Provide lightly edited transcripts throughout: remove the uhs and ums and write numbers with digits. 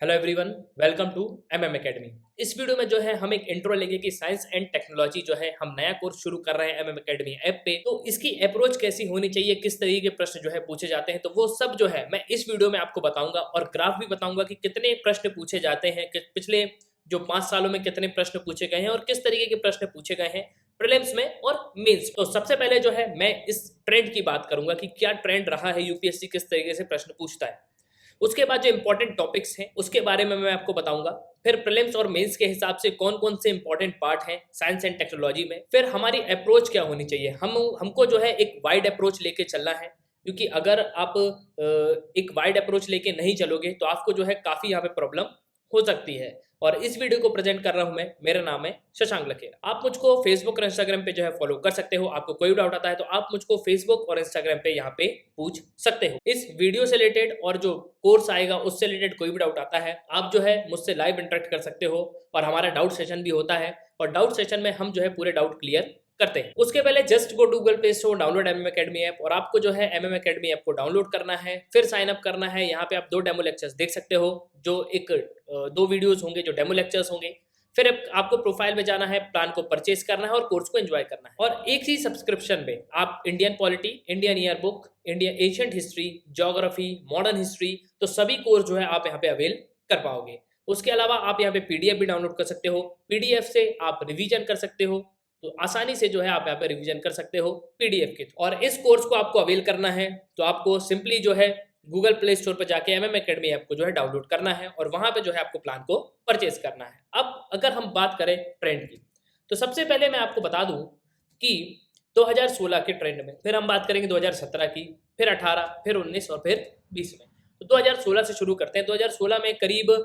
Hello everyone, welcome to MM academy. इस video में जो है हम एक इंट्रो लेंगे कि साइंस एंड टेक्नोलॉजी जो है हम नया कोर्स शुरू कर रहे हैं एमएम एकेडमी ऐप पे। तो इसकी अप्रोच कैसी होनी चाहिए, किस तरीके के प्रश्न जो है पूछे जाते हैं, तो वो सब जो है मैं इस वीडियो में आपको बताऊंगा और ग्राफ भी बताऊंगा कि कितने प्रश्न पूछे जाते हैं, कि पिछले जो 5 सालों में कितने प्रश्न पूछे गए हैं और किस तरीके के प्रश्न पूछे गए हैं प्रीलिम्स में और मेंस। तो सबसे पहले जो है मैं इस ट्रेंड की बात करूंगा कि क्या ट्रेंड रहा है, यूपीएससी किस तरीके से प्रश्न पूछता है। उसके बाद जो इंपॉर्टेंट टॉपिक्स हैं उसके बारे में मैं आपको बताऊंगा। फिर प्रीलिम्स और मेंस के हिसाब से कौन कौन से इंपॉर्टेंट पार्ट हैं साइंस एंड टेक्नोलॉजी में। फिर हमारी अप्रोच क्या होनी चाहिए, हमको जो है एक वाइड अप्रोच लेके चलना है, क्योंकि अगर आप एक वाइड अप्रोच लेके नहीं चलोगे तो आपको जो है काफ़ी यहाँ पे प्रॉब्लम हो सकती है। और इस वीडियो को प्रेजेंट कर रहा हूं मैं, मेरा नाम है शशांक लखेरा। आप मुझको फेसबुक और इंस्टाग्राम पे जो है फॉलो कर सकते हो। आपको कोई डाउट आता है तो आप मुझको फेसबुक और इंस्टाग्राम पे यहाँ पे पूछ सकते हो। इस वीडियो से रिलेटेड और जो कोर्स आएगा उससे रिलेटेड कोई भी डाउट आता है आप जो है मुझसे लाइव इंटरेक्ट कर सकते हो, और हमारा डाउट सेशन भी होता है और डाउट सेशन में हम जो है पूरे डाउट क्लियर करते हैं। उसके पहले just go to Google Play Store, download MM academy app, और आपको जो है एमएम एकेडमी ऐप को डाउनलोड करना है, फिर साइन अप करना है। यहाँ पे आप 2 डेमो लेक्चर्स देख सकते हो, जो एक 2 वीडियोस होंगे जो डेमो लेक्चर्स होंगे। फिर आपको प्रोफाइल में जाना है, प्लान को परचेज करना है और कोर्स को एंजॉय करना है। और एक ही सब्सक्रिप्शन में आप Indian polity, Indian year book, Indian ancient history, geography, modern history, तो सभी कोर्स जो है आप यहाँ पे अवेल कर पाओगे। उसके अलावा आप यहाँ पे पीडीएफ भी डाउनलोड कर सकते हो, पीडीएफ से आप रिवीजन कर सकते हो। तो आसानी से जो है आप यहाँ पे रिवीजन कर सकते हो पीडीएफ के थ्रू। और इस कोर्स को आपको अवेल करना है तो आपको सिंपली जो है गूगल प्ले स्टोर पर जाके एमएम एकेडमी ऐप को जो है डाउनलोड करना है और वहां पे जो है आपको प्लान को परचेज करना है। अब अगर हम बात करें ट्रेंड की, तो सबसे पहले मैं आपको बता दूं कि 2016 के ट्रेंड में, फिर हम बात करेंगे 2017 की, फिर 18, फिर 19 और फिर 20 में। तो 2016 से शुरू करते हैं। 2016 में करीब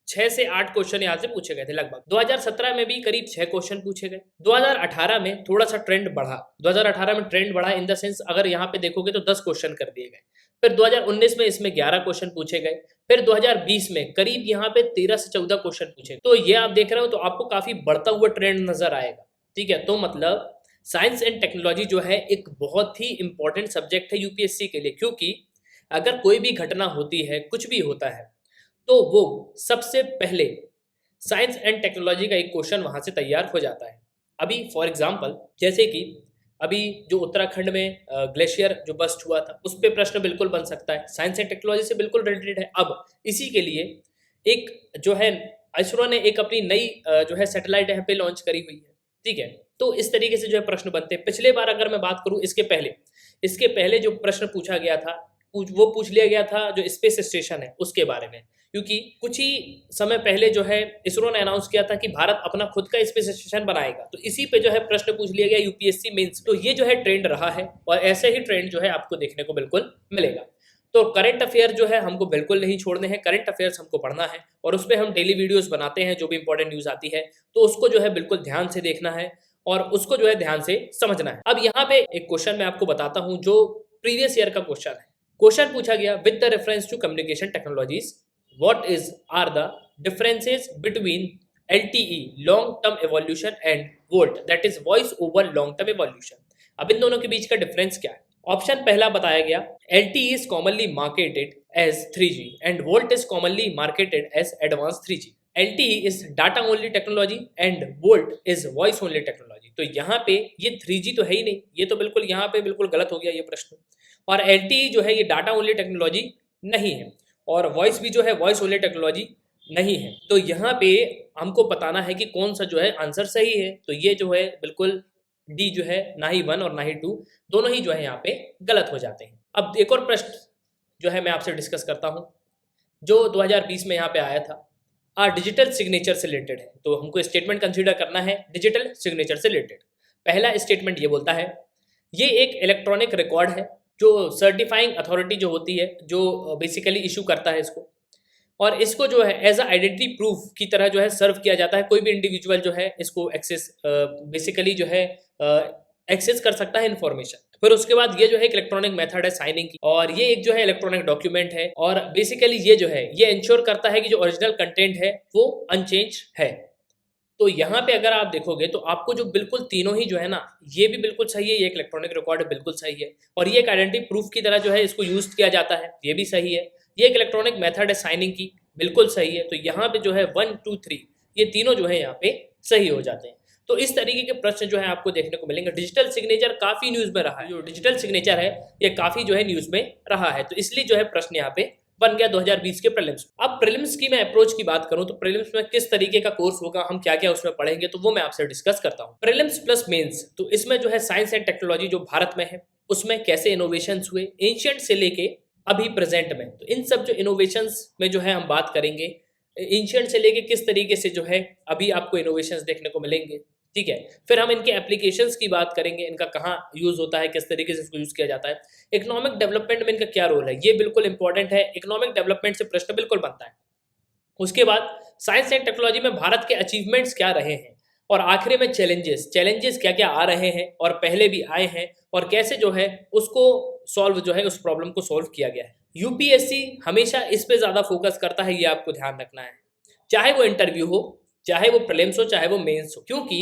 6 से 8 क्वेश्चन यहाँ से पूछे गए थे लगभग। 2017 में भी करीब 6 क्वेश्चन पूछे गए। 2018 में थोड़ा सा ट्रेंड बढ़ा। 2018 में ट्रेंड बढ़ा इन द सेंस, अगर यहाँ पे देखोगे तो 10 क्वेश्चन कर दिए गए। फिर 2019 में इसमें 11 क्वेश्चन पूछे गए। फिर 2020 में करीब यहाँ पे 13 से 14 क्वेश्चन पूछे। तो ये आप देख रहे हो तो आपको काफी बढ़ता हुआ ट्रेंड नजर आएगा। ठीक है, तो मतलब साइंस एंड टेक्नोलॉजी जो है एक बहुत ही इंपॉर्टेंट सब्जेक्ट है यूपीएससी के लिए, क्योंकि अगर कोई भी घटना होती है, कुछ भी होता है, तो वो सबसे पहले साइंस एंड टेक्नोलॉजी का एक क्वेश्चन वहां से तैयार हो जाता है। अभी फॉर एग्जांपल जैसे कि अभी जो उत्तराखंड में ग्लेशियर जो बस्ट हुआ था, उस पे प्रश्न बिल्कुल बन सकता है, साइंस एंड टेक्नोलॉजी से बिल्कुल रिलेटेड है। अब इसी के लिए एक जो है इसरो ने एक अपनी नई जो है सैटेलाइट यहाँ पे लॉन्च करी हुई है। ठीक है, तो इस तरीके से जो है प्रश्न बनते हैं। पिछले बार अगर मैं बात करूं, इसके पहले जो प्रश्न पूछा गया था वो पूछ लिया गया था जो स्पेस स्टेशन है उसके बारे में, क्योंकि कुछ ही समय पहले जो है इसरो ने अनाउंस किया था कि भारत अपना खुद का स्पेस स्टेशन बनाएगा। तो इसी पे जो है प्रश्न पूछ लिया गया यूपीएससी मेंस। तो ये जो है ट्रेंड रहा है और ऐसे ही ट्रेंड जो है आपको देखने को बिल्कुल मिलेगा। तो करंट अफेयर जो है हमको बिल्कुल नहीं छोड़ने हैं, करंट अफेयर्स हमको पढ़ना है और उस पर हम डेली वीडियोस बनाते हैं। जो भी इंपॉर्टेंट न्यूज आती है तो उसको जो है बिल्कुल ध्यान से देखना है और उसको जो है ध्यान से समझना है। अब यहाँ पे एक क्वेश्चन मैं आपको बताता हूँ जो प्रीवियस ईयर का क्वेश्चन है। क्वेश्चन पूछा गया, with the reference to communication technologies what are the differences between LTE long term evolution and VoLT that is voice over long term evolution। अब इन दोनों के बीच का डिफरेंस क्या है? ऑप्शन पहला बताया गया, LTE is commonly marketed as 3G and VoLT is commonly marketed as advanced 3G। LTE is data only technology and VoLT is voice only technology। तो यहाँ पे ये 3G तो है ही नहीं, ये तो बिल्कुल यहाँ पे बिल्कुल गलत हो गया ये प्रश्न। और LTE जो है ये डाटा ओनली टेक्नोलॉजी नहीं है और वॉइस भी जो है वॉइस ओनली टेक्नोलॉजी नहीं है। तो यहाँ पे हमको बताना है कि कौन सा जो है आंसर सही है। तो ये जो है बिल्कुल डी जो है, ना ही 1 और ना ही 2, दोनों ही जो है यहाँ पे गलत हो जाते हैं। अब एक और प्रश्न जो है मैं आपसे डिस्कस करता हूँ जो 2020 में यहाँ पे आया था, डिजिटल सिग्नेचर से रिलेटेड है। तो हमको स्टेटमेंट कंसिडर करना है डिजिटल सिग्नेचर से रिलेटेड। पहला स्टेटमेंट ये बोलता है, ये एक इलेक्ट्रॉनिक रिकॉर्ड है जो सर्टिफाइंग अथॉरिटी जो होती है, जो बेसिकली इशू करता है इसको, और इसको जो है एज अ आइडेंटिटी प्रूफ की तरह जो है सर्व किया जाता है। कोई भी इंडिविजुअल जो है इसको एक्सेस बेसिकली जो है एक्सेस कर सकता है इन्फॉर्मेशन। फिर उसके बाद ये जो है एक इलेक्ट्रॉनिक मेथड है साइनिंग की, और ये एक जो है इलेक्ट्रॉनिक डॉक्यूमेंट है, और बेसिकली ये जो है ये इंश्योर करता है कि जो ओरिजिनल कंटेंट है वो अनचेंज है। तो यहाँ पे अगर आप देखोगे तो आपको जो बिल्कुल तीनों ही जो है ना, ये भी बिल्कुल सही है, ये एक इलेक्ट्रॉनिक रिकॉर्ड बिल्कुल सही है, और ये एक आइडेंटिटी प्रूफ की तरह जो है इसको यूज किया जाता है, ये भी सही है। ये एक इलेक्ट्रॉनिक मेथड है साइनिंग की, बिल्कुल सही है। तो यहाँ पे जो है 1 2 3 ये तीनों जो है यहाँ पे सही हो जाते हैं। तो इस तरीके के प्रश्न जो है आपको देखने को मिलेंगे। डिजिटल सिग्नेचर काफी न्यूज में रहा है, जो डिजिटल सिग्नेचर है ये काफी जो है न्यूज में रहा है, तो इसलिए जो है प्रश्न यहाँ पे बन गया 2020 के प्रीलिम्स। अब प्रीलिम्स की मैं अप्रोच की बात करूं तो प्रीलिम्स में किस तरीके का कोर्स होगा, हम क्या क्या उसमें पढ़ेंगे, तो वो मैं आपसे डिस्कस करता हूं। प्रीलिम्स प्लस मेंस, तो इसमें जो है साइंस एंड टेक्नोलॉजी जो भारत में है उसमें कैसे इनोवेशंस हुए एंशिएंट से लेके अभी प्रेजेंट में, तो इन सब जो इनोवेशंस में जो है हम बात करेंगे। एंशिएंट से लेके किस तरीके से जो है अभी आपको इनोवेशंस देखने को मिलेंगे, ठीक है। फिर हम इनके एप्लीकेशंस की बात करेंगे, इनका कहाँ यूज होता है, किस तरीके से इसको यूज किया जाता है। इकोनॉमिक डेवलपमेंट में इनका क्या रोल है, ये बिल्कुल इंपॉर्टेंट है। इकोनॉमिक डेवलपमेंट से प्रश्न बिल्कुल बनता है। उसके बाद साइंस एंड टेक्नोलॉजी में भारत के अचीवमेंट्स क्या रहे हैं, और आखिरी में चैलेंजेस क्या क्या आ रहे हैं और पहले भी आए हैं, और कैसे जो है उसको सॉल्व जो है उस प्रॉब्लम को सॉल्व किया गया है। यूपीएससी हमेशा इस पे ज्यादा फोकस करता है, ये आपको ध्यान रखना है, चाहे वो इंटरव्यू हो, चाहे वो प्रीलिम्स हो, चाहे वो मेंस हो, क्योंकि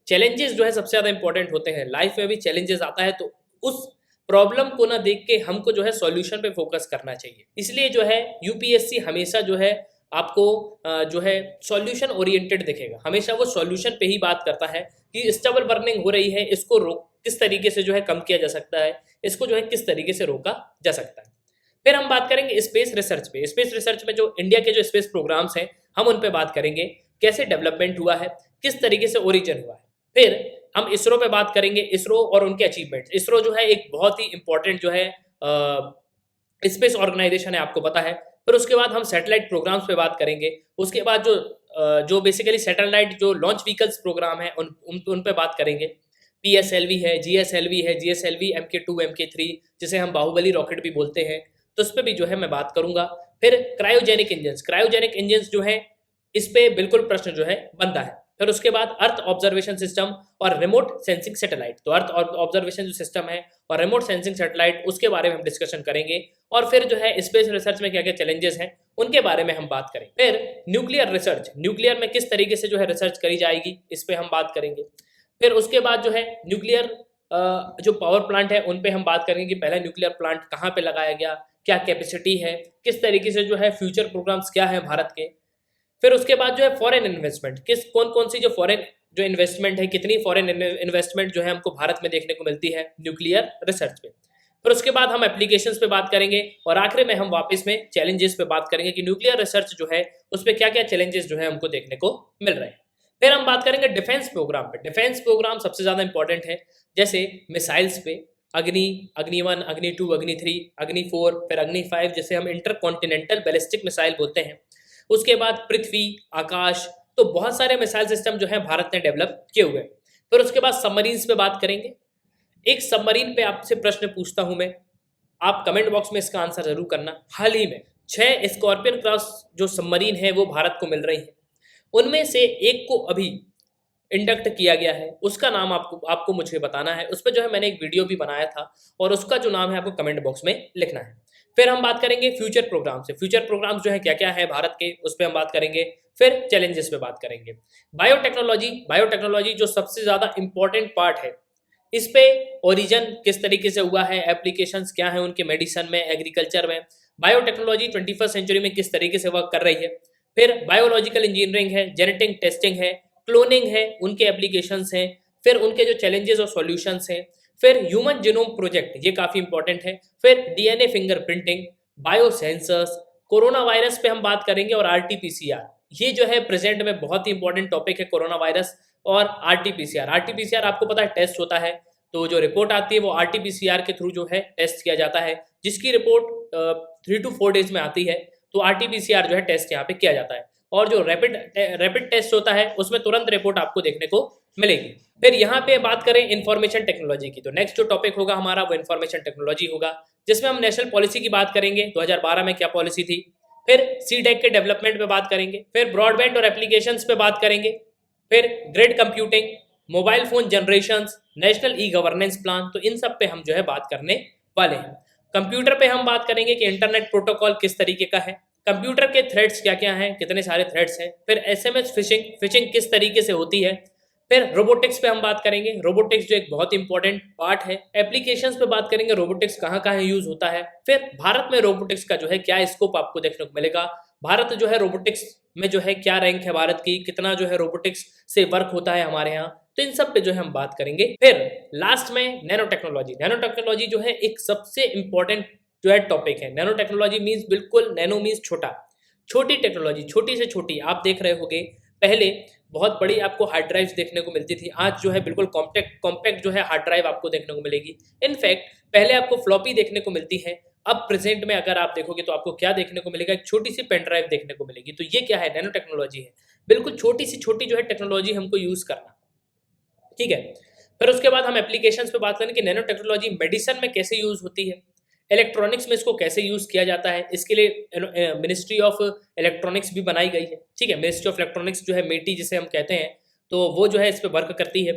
चैलेंजेस जो है सबसे ज्यादा इंपॉर्टेंट होते हैं। लाइफ में भी चैलेंजेस आता है तो उस प्रॉब्लम को ना देख के हमको जो है सॉल्यूशन पे फोकस करना चाहिए। इसलिए जो है यूपीएससी हमेशा जो है आपको जो है सॉल्यूशन ओरिएंटेड दिखेगा, हमेशा वो सॉल्यूशन पे ही बात करता है कि स्टबल बर्निंग हो रही है, इसको रोक किस तरीके से जो है कम किया जा सकता है, इसको जो है किस तरीके से रोका जा सकता है। फिर हम बात करेंगे स्पेस रिसर्च पे। स्पेस रिसर्च में जो इंडिया के जो स्पेस प्रोग्राम्स हैं हम उन पे बात करेंगे, कैसे डेवलपमेंट हुआ है, किस तरीके से ओरिजिन हुआ है। फिर हम इसरो पे बात करेंगे, इसरो और उनके अचीवमेंट्स। इसरो जो है एक बहुत ही इंपॉर्टेंट जो है स्पेस ऑर्गेनाइजेशन है, आपको पता है। फिर उसके बाद हम सैटेलाइट प्रोग्राम्स पे बात करेंगे। उसके बाद जो बेसिकली सैटेलाइट जो लॉन्च व्हीकल्स प्रोग्राम है उन पे बात करेंगे। PSLV है, GSLV है, GSLV MK2 MK3 जिसे हम बाहुबली रॉकेट भी बोलते हैं, तो उस पर भी जो है मैं बात करूंगा। फिर क्रायोजेनिक इंजन्स जो है इस पे बिल्कुल प्रश्न जो है बनता है। फिर उसके बाद अर्थ ऑब्जर्वेशन सिस्टम और रिमोट सेंसिंग सैटेलाइट, तो अर्थ ऑब्जर्वेशन जो सिस्टम है और रिमोट सेंसिंग सैटेलाइट उसके बारे में हम डिस्कशन करेंगे। और फिर जो है स्पेस रिसर्च में क्या क्या चैलेंजेस हैं उनके बारे में हम बात करेंगे। फिर न्यूक्लियर रिसर्च, न्यूक्लियर में किस तरीके से जो है रिसर्च करी जाएगी, इस पे हम बात करेंगे। फिर उसके बाद जो है न्यूक्लियर जो पावर प्लांट है उन पे हम बात करेंगे कि पहला न्यूक्लियर प्लांट कहाँ पे लगाया गया, क्या कैपेसिटी है, किस तरीके से जो है फ्यूचर प्रोग्राम्स क्या है भारत के। फिर उसके बाद जो है फॉरेन इन्वेस्टमेंट, कौन कौन सी जो फॉरेन जो इन्वेस्टमेंट है, कितनी फॉरेन इन्वेस्टमेंट जो है हमको भारत में देखने को मिलती है न्यूक्लियर रिसर्च पे। फिर उसके बाद हम एप्लीकेशंस पे बात करेंगे और आखिर में हम वापस में चैलेंजेस पे बात करेंगे कि न्यूक्लियर रिसर्च जो है उस पर क्या क्या चैलेंजेस जो है हमको देखने को मिल रहे हैं। फिर हम बात करेंगे डिफेंस प्रोग्राम पे। डिफेंस प्रोग्राम सबसे ज्यादा इंपॉर्टेंट है, जैसे मिसाइल्स पे अग्नि 1, अग्नि 2, अग्नि 3, अग्नि 4, फिर अग्नि 5 जिसे हम इंटर कॉन्टिनेंटल बैलिस्टिक मिसाइल बोलते हैं। उसके बाद पृथ्वी, आकाश, तो बहुत सारे मिसाइल सिस्टम जो है भारत ने डेवलप किए हुए हैं। फिर उसके बाद सबमरीन्स पे बात करेंगे। एक सबमरीन पे आपसे प्रश्न पूछता हूं मैं, आप कमेंट बॉक्स में इसका आंसर जरूर करना। हाल ही में 6 स्कॉर्पियन क्लास जो सबमरीन है वो भारत को मिल रही है, उनमें से एक को अभी इंडक्ट किया गया है, उसका नाम आपको मुझे बताना है। उस पर जो है मैंने एक वीडियो भी बनाया था और उसका जो नाम है आपको कमेंट बॉक्स में लिखना है। फिर हम बात करेंगे फ्यूचर प्रोग्राम से, फ्यूचर प्रोग्राम्स जो है क्या क्या है भारत के, उस पर हम बात करेंगे। फिर चैलेंजेस पे बात करेंगे। बायोटेक्नोलॉजी जो सबसे ज्यादा इंपॉर्टेंट पार्ट है, इस पे ओरिजिन किस तरीके से हुआ है, एप्लीकेशंस क्या है उनके मेडिसिन में, एग्रीकल्चर में। बायोटेक्नोलॉजी 21st सेंचुरी में किस तरीके से वर्क कर रही है। फिर बायोलॉजिकल इंजीनियरिंग है, जेनेटिक टेस्टिंग है, क्लोनिंग है, उनके एप्लीकेशंस हैं। फिर उनके जो चैलेंजेस और सॉल्यूशंस हैं। फिर ह्यूमन जीनोम प्रोजेक्ट, ये काफी इंपॉर्टेंट है। फिर DNA fingerprinting, bio sensors, corona virus पे हम बात करेंगे और RT-PCR, ये जो है प्रेजेंट में बहुत ही इंपॉर्टेंट टॉपिक है, कोरोना वायरस और RT-PCR आपको पता है टेस्ट होता है, तो जो रिपोर्ट आती है वो RT-PCR के थ्रू जो है टेस्ट किया जाता है, जिसकी रिपोर्ट 3 to 4 डेज में आती है। तो RT-PCR जो है टेस्ट यहाँ पे किया जाता है, और जो रैपिड टेस्ट होता है उसमें तुरंत रिपोर्ट आपको देखने को मिलेगी। फिर यहाँ पे बात करें इंफॉर्मेशन टेक्नोलॉजी की, तो नेक्स्ट जो टॉपिक होगा हमारा वो इंफॉर्मेशन टेक्नोलॉजी होगा, जिसमें हम नेशनल पॉलिसी की बात करेंगे, 2012 में क्या पॉलिसी थी। फिर CDEC के डेवलपमेंट पे बात करेंगे। फिर ब्रॉडबैंड और एप्लीकेशंस पे बात करेंगे। फिर grid computing, mobile phone generations, national e-governance plan, तो इन सब पे हम जो है बात करने वाले हैं। कंप्यूटर पे हम बात करेंगे कि इंटरनेट प्रोटोकॉल किस तरीके का है, कंप्यूटर के थ्रेड्स क्या क्या हैं, कितने सारे थ्रेड्स हैं। फिर SMS फिशिंग किस तरीके से होती है। फिर रोबोटिक्स पे हम बात करेंगे, रोबोटिक्स जो एक बहुत इंपॉर्टेंट पार्ट है। एप्लीकेशंस पे बात करेंगे, रोबोटिक्स कहाँ कहाँ यूज होता है। फिर भारत में रोबोटिक्स का जो है क्या स्कोप आपको देखने को मिलेगा, भारत जो है रोबोटिक्स में जो है क्या रैंक है भारत की, कितना जो है रोबोटिक्स से वर्क होता है हमारे यहाँ, तो इन सब पे जो है हम बात करेंगे। फिर लास्ट में नैनो टेक्नोलॉजी। नैनो टेक्नोलॉजी जो है एक सबसे इंपॉर्टेंट जो है टॉपिक है। नैनो टेक्नोलॉजी मीन्स बिल्कुल, नैनो मीन्स छोटा, छोटी टेक्नोलॉजी, छोटी से छोटी। आप देख रहे होगे पहले बहुत बड़ी आपको हार्ड ड्राइव्स देखने को मिलती थी, आज जो है बिल्कुल कॉम्पैक्ट कॉम्पैक्ट जो है हार्ड ड्राइव आपको देखने को मिलेगी। इनफैक्ट पहले आपको फ्लॉपी देखने को मिलती है, अब प्रेजेंट में अगर आप देखोगे तो आपको क्या देखने को मिलेगा, एक छोटी सी पेन ड्राइव देखने को मिलेगी। तो ये क्या है, नैनो टेक्नोलॉजी है। बिल्कुल छोटी सी छोटी जो है टेक्नोलॉजी हमको यूज करना, ठीक है। फिर उसके बाद हम एप्लीकेशंस पे बात करें कि नैनो टेक्नोलॉजी मेडिसिन में कैसे यूज होती है, इलेक्ट्रॉनिक्स में इसको कैसे यूज किया जाता है। इसके लिए मिनिस्ट्री ऑफ इलेक्ट्रॉनिक्स भी बनाई गई है, ठीक है। मिनिस्ट्री ऑफ इलेक्ट्रॉनिक्स जो है मेटी जिसे हम कहते हैं, तो वो जो है इस पे वर्क करती है।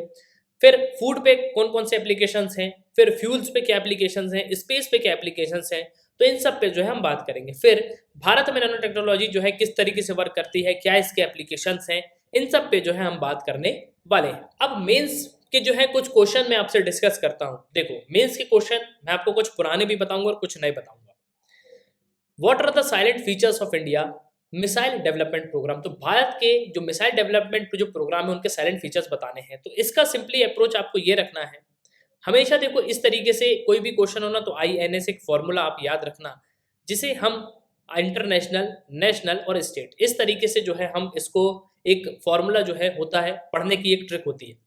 फिर फूड पे कौन कौन से एप्लीकेशंस हैं, फिर फ्यूल्स पे क्या एप्लीकेशंस हैं, स्पेस पे क्या एप्लीकेशंस हैं, तो इन सब पे जो है हम बात करेंगे। फिर भारत में नैनो टेक्नोलॉजी जो है किस तरीके से वर्क करती है, क्या इसके एप्लीकेशंस हैं, इन सब पे जो है हम बात करने वाले हैं। अब मेंस के जो है कुछ क्वेश्चन मैं आपसे डिस्कस करता हूं। देखो मेंस के क्वेश्चन मैं आपको कुछ पुराने भी बताऊंगा और कुछ नए बताऊंगा। What are the silent features of India missile development programme. तो भारत के जो मिसाइल डेवलपमेंट जो प्रोग्राम है उनके साइलेंट फीचर्स बताने हैं। तो इसका सिंपली अप्रोच आपको ये रखना है, हमेशा देखो इस तरीके से कोई भी क्वेश्चन हो ना तो INS एक फॉर्मूला आप याद रखना, जिसे हम इंटरनेशनल, नेशनल और स्टेट, इस तरीके से जो है हम इसको एक फॉर्मूला जो है होता है, पढ़ने की एक ट्रिक होती है।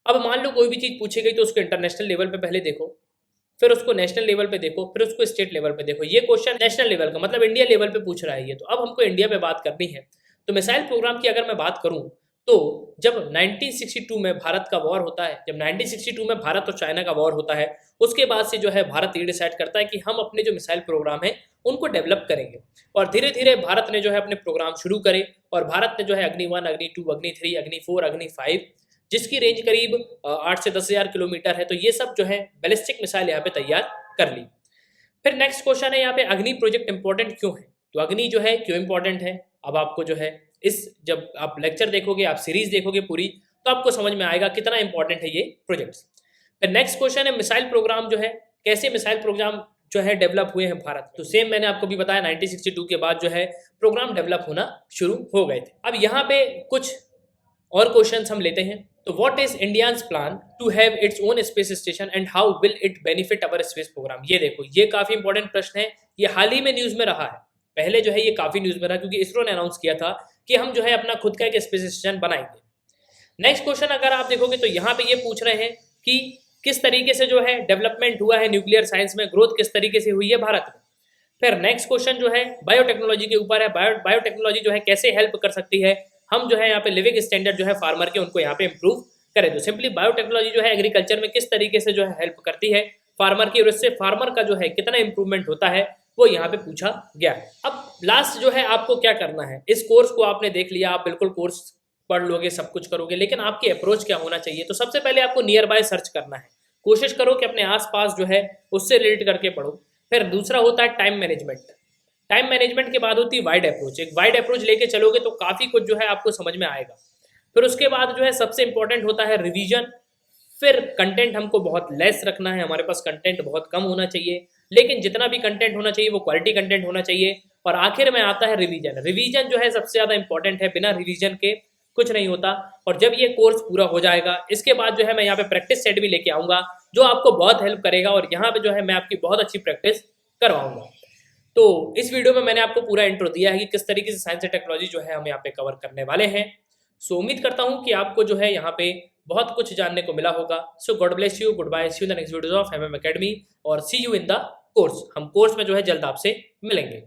अब मान लो कोई भी चीज़ पूछी गई तो उसको इंटरनेशनल लेवल पे पहले देखो, फिर उसको नेशनल लेवल पे देखो, फिर उसको स्टेट लेवल पे देखो। ये क्वेश्चन नेशनल लेवल का मतलब इंडिया लेवल पे पूछ रहा है ये, तो अब हमको इंडिया पे बात करनी है। तो मिसाइल प्रोग्राम की अगर मैं बात करूं तो जब 1962 में भारत का वॉर होता है, जब 1962 में भारत और चाइना का वॉर होता है, उसके बाद से जो है भारत ये डिसाइड करता है कि हम अपने जो मिसाइल प्रोग्राम है उनको डेवलप करेंगे। और धीरे धीरे भारत ने जो है अपने प्रोग्राम शुरू करे, और भारत ने जो है अग्नि 1, अग्नि 2, अग्नि 3, अग्नि 4, अग्नि 5, जिसकी रेंज करीब 8 से 10,000 किलोमीटर है, तो ये सब जो है बैलिस्टिक मिसाइल यहाँ पे तैयार कर ली। फिर नेक्स्ट क्वेश्चन है यहाँ पे, अग्नि प्रोजेक्ट इंपॉर्टेंट क्यों है। तो अग्नि जो है क्यों इंपॉर्टेंट है, अब आपको जो है इस जब आप लेक्चर देखोगे, आप सीरीज देखोगे पूरी, तो आपको समझ में आएगा कितना इंपॉर्टेंट है ये प्रोजेक्ट्स। फिर नेक्स्ट क्वेश्चन है, मिसाइल प्रोग्राम जो है, कैसे मिसाइल प्रोग्राम जो है डेवलप हुए हैं भारत। तो सेम मैंने आपको भी बताया 1962 के बाद जो है प्रोग्राम डेवलप होना शुरू हो गए थे। अब यहाँ पे कुछ और क्वेश्चंस हम लेते हैं। तो what is India's plan to have its own space station and how will it benefit our space programme. ये देखो, ये काफी इंपॉर्टेंट प्रश्न है, ये हाल ही में न्यूज में रहा है। पहले जो है ये काफी न्यूज में रहा क्योंकि इसरो ने अनाउंस किया था कि हम जो है अपना खुद का एक स्पेस स्टेशन बनाएंगे। नेक्स्ट क्वेश्चन अगर आप देखोगे तो यहाँ पे ये पूछ रहे हैं कि किस तरीके से जो है डेवलपमेंट हुआ है न्यूक्लियर साइंस में, ग्रोथ किस तरीके से हुई है भारत में। फिर नेक्स्ट क्वेश्चन जो है बायोटेक्नोलॉजी के ऊपर है, बायोटेक्नोलॉजी जो है कैसे हेल्प कर सकती है, हम जो है यहाँ पे लिविंग स्टैंडर्ड जो है फार्मर के उनको यहाँ पे इंप्रूव करें। तो सिंपली बायोटेक्नोलॉजी जो है एग्रीकल्चर में किस तरीके से जो है हेल्प करती है फार्मर की, और इससे फार्मर का जो है कितना इंप्रूवमेंट होता है वो यहाँ पे पूछा गया है। अब लास्ट जो है आपको क्या करना है, इस कोर्स को आपने देख लिया, आप बिल्कुल कोर्स पढ़ लोगे, सब कुछ करोगे, लेकिन आपकी अप्रोच क्या होना चाहिए। तो सबसे पहले आपको नियर बाय सर्च करना है, कोशिश करो कि अपने आसपास जो है उससे रिलेट करके पढ़ो। फिर दूसरा होता है टाइम मैनेजमेंट। टाइम मैनेजमेंट के बाद होती है वाइड अप्रोच। एक वाइड अप्रोच लेके चलोगे तो काफ़ी कुछ जो है आपको समझ में आएगा। फिर उसके बाद जो है सबसे इंपॉर्टेंट होता है रिवीजन। फिर कंटेंट हमको बहुत लेस रखना है, हमारे पास कंटेंट बहुत कम होना चाहिए, लेकिन जितना भी कंटेंट होना चाहिए वो क्वालिटी कंटेंट होना चाहिए। और आखिर में आता है रिवीजन। रिवीजन जो है सबसे ज़्यादा इंपॉर्टेंट है, बिना रिवीजन के कुछ नहीं होता। और जब ये कोर्स पूरा हो जाएगा इसके बाद जो है मैं यहाँ पे प्रैक्टिस सेट भी लेके आऊँगा जो आपको बहुत हेल्प करेगा, और यहाँ पे जो है मैं आपकी बहुत अच्छी प्रैक्टिस करवाऊँगा। तो इस वीडियो में मैंने आपको पूरा इंट्रो दिया है कि किस तरीके से साइंस एंड टेक्नोलॉजी जो है हम यहाँ पे कवर करने वाले हैं। सो उम्मीद करता हूँ कि आपको जो है यहाँ पे बहुत कुछ जानने को मिला होगा। So God bless you, good bye, see you in the next videos of MM Academy, और see you in the course. हम कोर्स में जो है जल्द आपसे मिलेंगे।